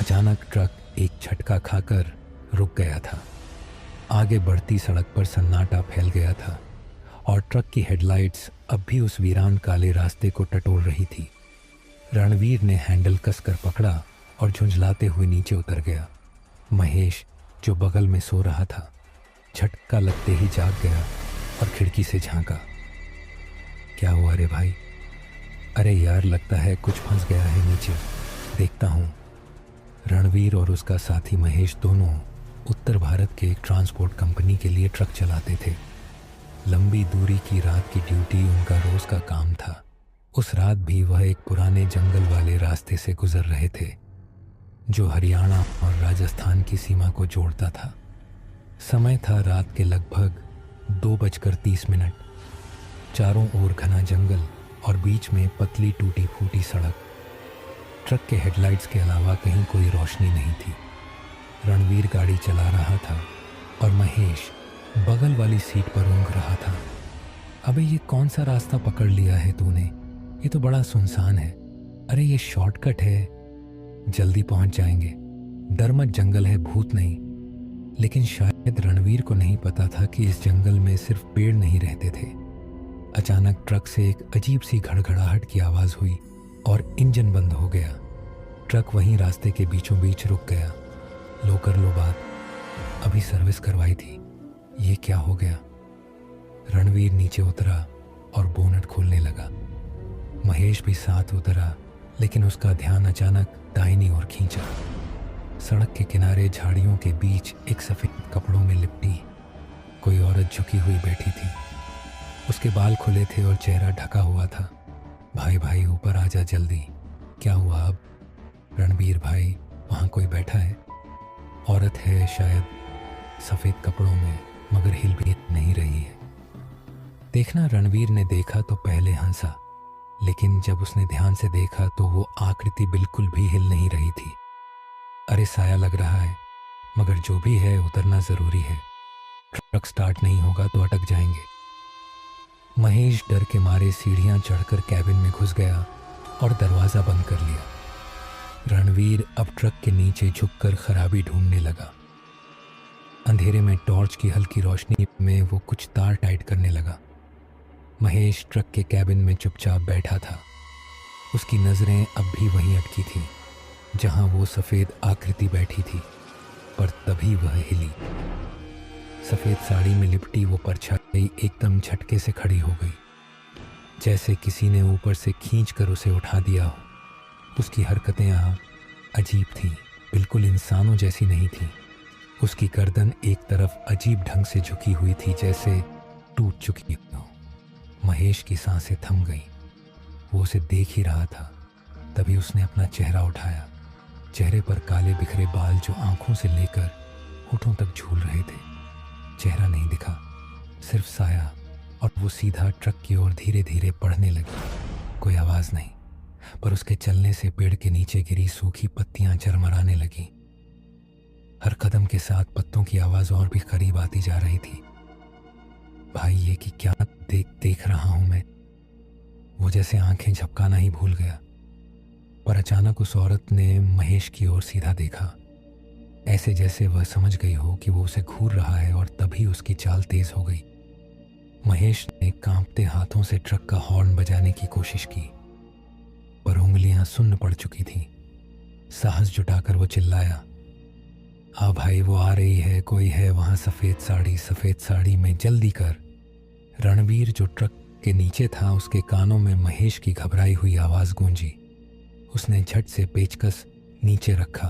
अचानक ट्रक एक झटका खाकर रुक गया था। आगे बढ़ती सड़क पर सन्नाटा फैल गया था और ट्रक की हेडलाइट्स अब भी उस वीरान काले रास्ते को टटोल रही थी। रणवीर ने हैंडल कसकर पकड़ा और झुंझलाते हुए नीचे उतर गया। महेश, जो बगल में सो रहा था, झटका लगते ही जाग गया और खिड़की से झांका। क्या हुआ रे भाई? अरे यार, लगता है कुछ फंस गया है नीचे, देखता हूँ। रणवीर और उसका साथी महेश दोनों उत्तर भारत के एक ट्रांसपोर्ट कंपनी के लिए ट्रक चलाते थे। लंबी दूरी की रात की ड्यूटी उनका रोज का काम था। उस रात भी वह एक पुराने जंगल वाले रास्ते से गुजर रहे थे जो हरियाणा और राजस्थान की सीमा को जोड़ता था। समय था रात के लगभग 2:30। चारों ओर घना जंगल और बीच में पतली टूटी फूटी सड़क। ट्रक के हेडलाइट्स के अलावा कहीं कोई रोशनी नहीं थी। रणवीर गाड़ी चला रहा था और महेश बगल वाली सीट पर ऊँघ रहा था। अबे ये कौन सा रास्ता पकड़ लिया है तूने? ये तो बड़ा सुनसान है। अरे ये शॉर्टकट है, जल्दी पहुंच जाएंगे। दरमत जंगल है, भूत नहीं। लेकिन शायद रणवीर को नहीं पता था कि इस जंगल में सिर्फ पेड़ नहीं रहते थे। अचानक ट्रक से एक अजीब सी घड़घड़ाहट की आवाज़ हुई और इंजन बंद हो गया। ट्रक वहीं रास्ते के बीचों बीच रुक गया। लो कर लो बात, अभी सर्विस करवाई थी, ये क्या हो गया? रणवीर नीचे उतरा और बोनट खोलने लगा। महेश भी साथ उतरा, लेकिन उसका ध्यान अचानक दाहिनी ओर खींचा। सड़क के किनारे झाड़ियों के बीच एक सफ़ेद कपड़ों में लिपटी कोई औरत झुकी हुई बैठी थी। उसके बाल खुले थे और चेहरा ढका हुआ था। भाई भाई ऊपर आ जा जल्दी। क्या हुआ अब? रणबीर भाई, वहाँ कोई बैठा है। औरत है शायद, सफ़ेद कपड़ों में, मगर हिल भी नहीं रही है। देखना, रणवीर ने देखा तो पहले हंसा, लेकिन जब उसने ध्यान से देखा तो वो आकृति बिल्कुल भी हिल नहीं रही थी। अरे साया लग रहा है, मगर जो भी है उतरना ज़रूरी है। ट्रक स्टार्ट नहीं होगा तो अटक जाएंगे। महेश डर के मारे सीढ़ियां चढ़कर कैबिन में घुस गया और दरवाज़ा बंद कर लिया। रणवीर अब ट्रक के नीचे झुककर खराबी ढूंढने लगा। अंधेरे में टॉर्च की हल्की रोशनी में वो कुछ तार टाइट करने लगा। महेश ट्रक के कैबिन में चुपचाप बैठा था। उसकी नज़रें अब भी वहीं अटकी थीं जहां वो सफ़ेद आकृति बैठी थी, पर तभी वह हिली। सफ़ेद साड़ी में लिपटी वो परछाई एकदम झटके से खड़ी हो गई, जैसे किसी ने ऊपर से खींचकर उसे उठा दिया हो। उसकी हरकतें अजीब थीं, बिल्कुल इंसानों जैसी नहीं थीं। उसकी गर्दन एक तरफ अजीब ढंग से झुकी हुई थी, जैसे टूट चुकी हो। महेश की सांसें थम गईं। वो उसे देख ही रहा था, तभी उसने अपना चेहरा उठाया। चेहरे पर काले बिखरे बाल जो आंखों से लेकर होठों तक झूल रहे थे। चेहरा नहीं दिखा, सिर्फ साया, और वो सीधा ट्रक की ओर धीरे धीरे बढ़ने लगी। कोई आवाज़ नहीं, पर उसके चलने से पेड़ के नीचे गिरी सूखी पत्तियां झरमराने लगीं। हर कदम के साथ पत्तों की आवाज़ और भी करीब आती जा रही थी। भाई ये कि क्या देख रहा हूं मैं? वो जैसे आंखें झपकाना ही भूल गया। पर अचानक उस औरत ने महेश की ओर सीधा देखा, ऐसे जैसे वह समझ गई हो कि वो उसे घूर रहा है, और तभी उसकी चाल तेज हो गई। महेश ने कांपते हाथों से ट्रक का हॉर्न बजाने की कोशिश की, पर उंगलियां सुन्न पड़ चुकी थीं। साहस जुटाकर वो चिल्लाया, हाँ भाई, वो आ रही है, कोई है वहाँ, सफ़ेद साड़ी में, जल्दी कर। रणवीर जो ट्रक के नीचे था, उसके कानों में महेश की घबराई हुई आवाज़ गूंजी। उसने झट से पेचकस नीचे रखा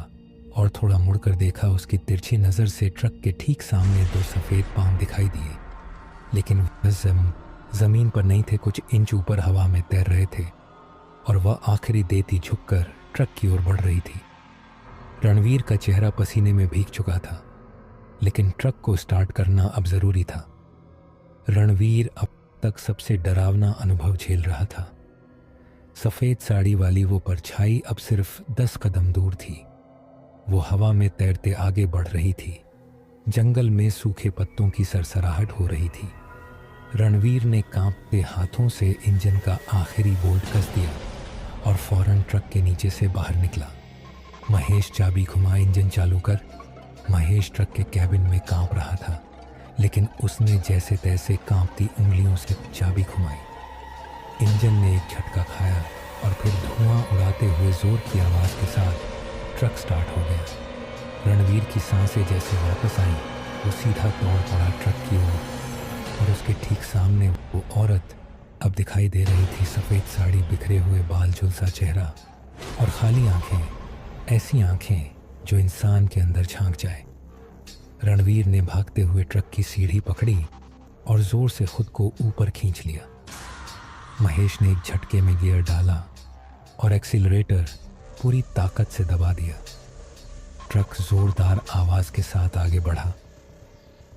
और थोड़ा मुड़कर देखा। उसकी तिरछी नज़र से ट्रक के ठीक सामने 2 सफ़ेद पाँव दिखाई दिए, लेकिन वह ज़मीन पर नहीं थे, कुछ इंच ऊपर हवा में तैर रहे थे, और वह आखिरी देती झुककर ट्रक की ओर बढ़ रही थी। रणवीर का चेहरा पसीने में भीग चुका था, लेकिन ट्रक को स्टार्ट करना अब ज़रूरी था। रणवीर अब तक सबसे डरावना अनुभव झेल रहा था। सफ़ेद साड़ी वाली वो परछाई अब सिर्फ 10 कदम दूर थी। वो हवा में तैरते आगे बढ़ रही थी। जंगल में सूखे पत्तों की सरसराहट हो रही थी। रणवीर ने कांपते हाथों से इंजन का आखिरी बोल्ट कस दिया और फौरन ट्रक के नीचे से बाहर निकला। महेश चाबी घुमा, इंजन चालू कर। महेश ट्रक के कैबिन में कांप रहा था, लेकिन उसने जैसे तैसे कांपती उंगलियों से चाबी घुमाई। इंजन ने एक झटका खाया और फिर धुआं उड़ाते हुए जोर की आवाज़ के साथ ट्रक स्टार्ट हो गया। रणवीर की सांसें जैसे वापस आईं, वो सीधा दौड़ पड़ा ट्रक की ओर, और उसके ठीक सामने वो औरत अब दिखाई दे रही थी। सफ़ेद साड़ी, बिखरे हुए बाल, झुलसा चेहरा और खाली आंखें, ऐसी आंखें जो इंसान के अंदर झांक जाए। रणवीर ने भागते हुए ट्रक की सीढ़ी पकड़ी और जोर से खुद को ऊपर खींच लिया। महेश ने एक झटके में गियर डाला और एक्सीलरेटर पूरी ताकत से दबा दिया। ट्रक जोरदार आवाज़ के साथ आगे बढ़ा।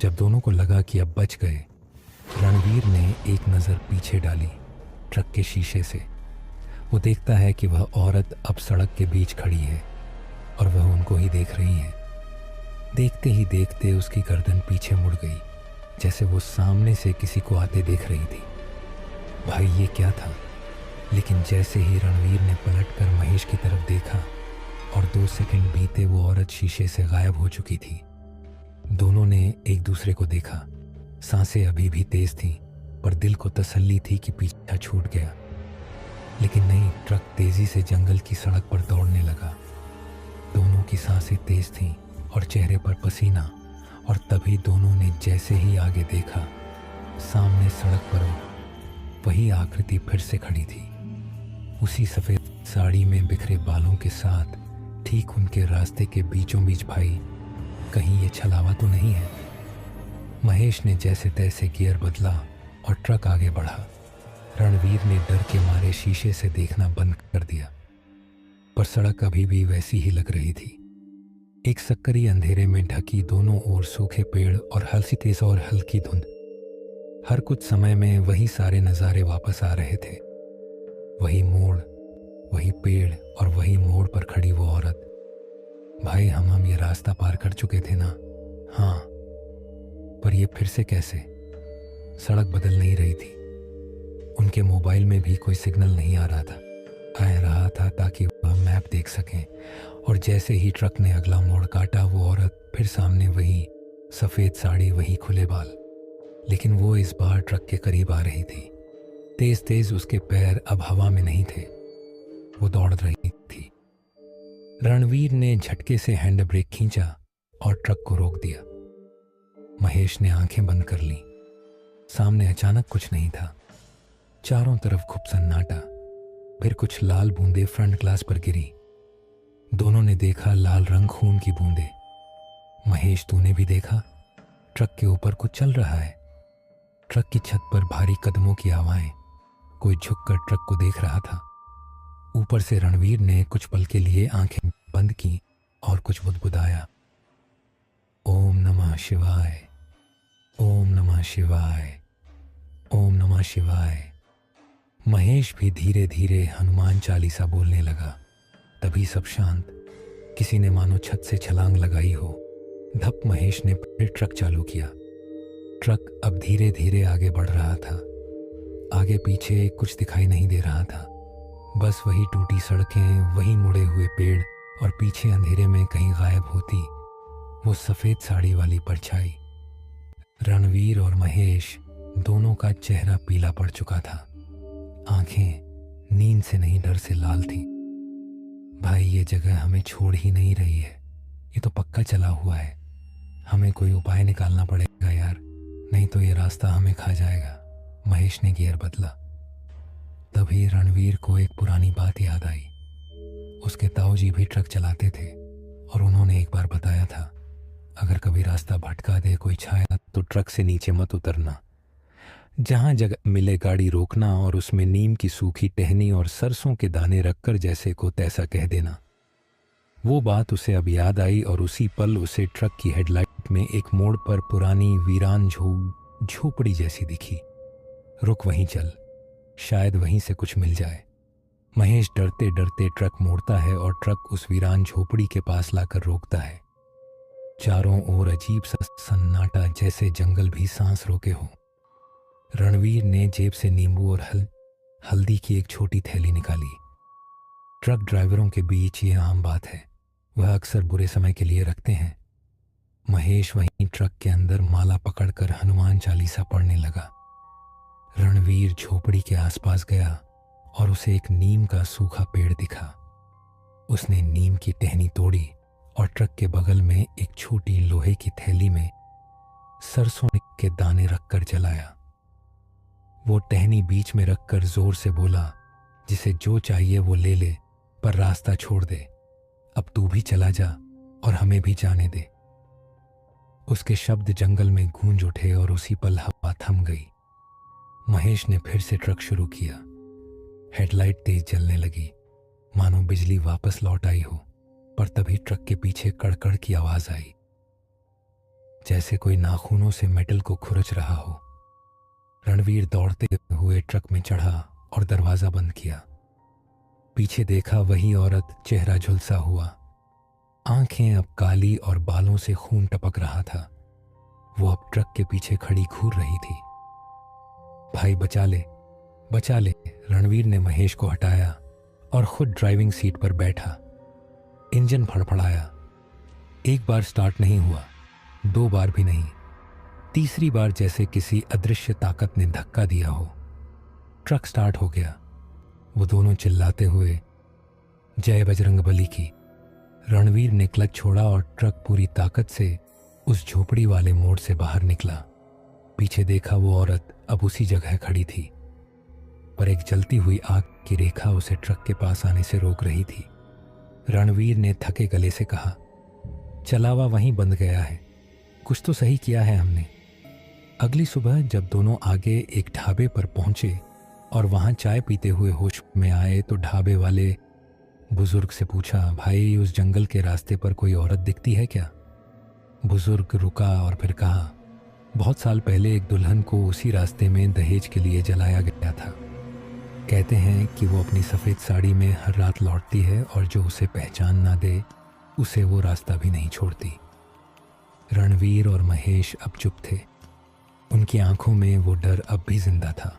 जब दोनों को लगा कि अब बच गए, रणवीर ने एक नज़र पीछे डाली ट्रक के शीशे से। वो देखता है कि वह औरत अब सड़क के बीच खड़ी है और वह उनको ही देख रही है। देखते ही देखते उसकी गर्दन पीछे मुड़ गई, जैसे वो सामने से किसी को आते देख रही थी। भाई ये क्या था? लेकिन जैसे ही रणवीर ने पलटकर महेश की तरफ देखा और 2 सेकंड बीते, वो औरत शीशे से गायब हो चुकी थी। दोनों ने एक दूसरे को देखा। सांसें अभी भी तेज थीं, पर दिल को तसल्ली थी कि पीछा छूट गया। लेकिन नहीं, ट्रक तेजी से जंगल की सड़क पर दौड़ने लगा। दोनों की सांसें तेज थीं और चेहरे पर पसीना, और तभी दोनों ने जैसे ही आगे देखा, सामने सड़क पर वही आकृति फिर से खड़ी थी, उसी सफ़ेद साड़ी में बिखरे बालों के साथ, ठीक उनके रास्ते के बीचों बीच। भाई, कहीं ये छलावा तो नहीं है? महेश ने जैसे तैसे गियर बदला और ट्रक आगे बढ़ा। रणवीर ने डर के मारे शीशे से देखना बंद कर दिया, पर सड़क अभी भी वैसी ही लग रही थी। एक सक्करी अंधेरे में ढकी, दोनों ओर सूखे पेड़ और हल्की तेज और हल्की धुंध। हर कुछ समय में वही सारे नज़ारे वापस आ रहे थे। वही मोड़, वही पेड़ और वही मोड़ पर खड़ी वो औरत। भाई, हम ये रास्ता पार कर चुके थे ना? हाँ, पर ये फिर से कैसे? सड़क बदल नहीं रही थी। उनके मोबाइल में भी कोई सिग्नल नहीं आ रहा था ताकि वह मैप देख सकें। और जैसे ही ट्रक ने अगला मोड़ काटा, वो औरत फिर सामने, वही सफ़ेद साड़ी, वही खुले बाल। लेकिन वो इस बार ट्रक के करीब आ रही थी। तेज तेज उसके पैर अब हवा में नहीं थे, वो दौड़ रही थी। रणवीर ने झटके से हैंड ब्रेक खींचा और ट्रक को रोक दिया। महेश ने आंखें बंद कर लीं। सामने अचानक कुछ नहीं था। चारों तरफ खूब सन्नाटा। फिर कुछ लाल बूंदें फ्रंट ग्लास पर गिरी। दोनों ने देखा, लाल रंग, खून की बूंदें। महेश, तूने भी देखा? ट्रक के ऊपर कुछ चल रहा है। ट्रक की छत पर भारी कदमों की आवाज़ें। कोई झुककर ट्रक को देख रहा था। ऊपर से रणवीर ने कुछ पल के लिए आंखें बंद की और कुछ बुदबुदाया, ओम नमः शिवाय, ओम नमः शिवाय, ओम नमः शिवाय। महेश भी धीरे धीरे हनुमान चालीसा बोलने लगा। तभी सब शांत। किसी ने मानो छत से छलांग लगाई हो। धप, महेश ने फिर ट्रक चालू किया। ट्रक अब धीरे धीरे आगे बढ़ रहा था। आगे पीछे कुछ दिखाई नहीं दे रहा था, बस वही टूटी सड़कें, वही मुड़े हुए पेड़, और पीछे अंधेरे में कहीं गायब होती वो सफ़ेद साड़ी वाली परछाई। रणवीर और महेश दोनों का चेहरा पीला पड़ चुका था। आंखें नींद से नहीं, डर से लाल थीं। भाई, ये जगह हमें छोड़ ही नहीं रही है। ये तो पक्का चला हुआ है। हमें कोई उपाय निकालना पड़ेगा यार, नहीं तो ये रास्ता हमें खा जाएगा। महेश ने गियर बदला। तभी रणवीर को एक पुरानी बात याद आई। उसके ताऊजी भी ट्रक चलाते थे और उन्होंने एक बार बताया था, अगर कभी रास्ता भटका दे कोई छाया, तो ट्रक से नीचे मत उतरना। जहाँ जगह मिले गाड़ी रोकना और उसमें नीम की सूखी टहनी और सरसों के दाने रखकर जैसे को तैसा कह देना। वो बात उसे अब याद आई और उसी पल उसे ट्रक की हेडलाइट में एक मोड़ पर पुरानी वीरान झोपड़ी जैसी दिखी। रुक, वहीं चल, शायद वहीं से कुछ मिल जाए। महेश डरते डरते ट्रक मोड़ता है और ट्रक उस वीरान झोपड़ी के पास लाकर रोकता है। चारों ओर अजीब सा सन्नाटा, जैसे जंगल भी सांस रोके हो। रणवीर ने जेब से नींबू और हल्दी की एक छोटी थैली निकाली। ट्रक ड्राइवरों के बीच ये आम बात है। वह अक्सर बुरे समय के लिए रखते हैं। महेश वहीं ट्रक के अंदर माला पकड़कर हनुमान चालीसा पढ़ने लगा। रणवीर झोपड़ी के आसपास गया और उसे एक नीम का सूखा पेड़ दिखा। उसने नीम की टहनी तोड़ी और ट्रक के बगल में एक छोटी लोहे की थैली में सरसों के दाने रखकर जलाया। वो टहनी बीच में रखकर जोर से बोला, जिसे जो चाहिए वो ले ले, पर रास्ता छोड़ दे। अब तू भी चला जा और हमें भी जाने दे। उसके शब्द जंगल में गूंज उठे और उसी पल हवा थम गई। महेश ने फिर से ट्रक शुरू किया। हेडलाइट तेज जलने लगी, मानो बिजली वापस लौट आई हो। पर तभी ट्रक के पीछे कड़कड़ की आवाज आई, जैसे कोई नाखूनों से मेटल को खुरच रहा हो। रणवीर दौड़ते हुए ट्रक में चढ़ा और दरवाजा बंद किया। पीछे देखा, वही औरत, चेहरा झुलसा हुआ, आंखें अब काली और बालों से खून टपक रहा था। वो अब ट्रक के पीछे खड़ी घूर रही थी। भाई बचा ले, बचा ले। रणवीर ने महेश को हटाया और खुद ड्राइविंग सीट पर बैठा। इंजन फड़फड़ाया। एक बार स्टार्ट नहीं हुआ, 2 बार भी नहीं, तीसरी बार जैसे किसी अदृश्य ताकत ने धक्का दिया हो। ट्रक स्टार्ट हो गया। वो दोनों चिल्लाते हुए जय बजरंगबली की। रणवीर ने क्लच छोड़ा और ट्रक पूरी ताकत से उस झोपड़ी वाले मोड़ से बाहर निकला। पीछे देखा, वो औरत अब उसी जगह खड़ी थी, पर एक जलती हुई आग की रेखा उसे ट्रक के पास आने से रोक रही थी। रणवीर ने थके गले से कहा, चलावा वहीं बंद गया है, कुछ तो सही किया है हमने। अगली सुबह जब दोनों आगे एक ढाबे पर पहुंचे और वहां चाय पीते हुए होश में आए तो ढाबे वाले बुजुर्ग से पूछा, भाई उस जंगल के रास्ते पर कोई औरत दिखती है क्या? बुजुर्ग रुका और फिर कहा, बहुत साल पहले एक दुल्हन को उसी रास्ते में दहेज के लिए जलाया गया था। कहते हैं कि वो अपनी सफ़ेद साड़ी में हर रात लौटती है और जो उसे पहचान ना दे उसे वो रास्ता भी नहीं छोड़ती। रणवीर और महेश अब चुप थे। उनकी आंखों में वो डर अब भी जिंदा था।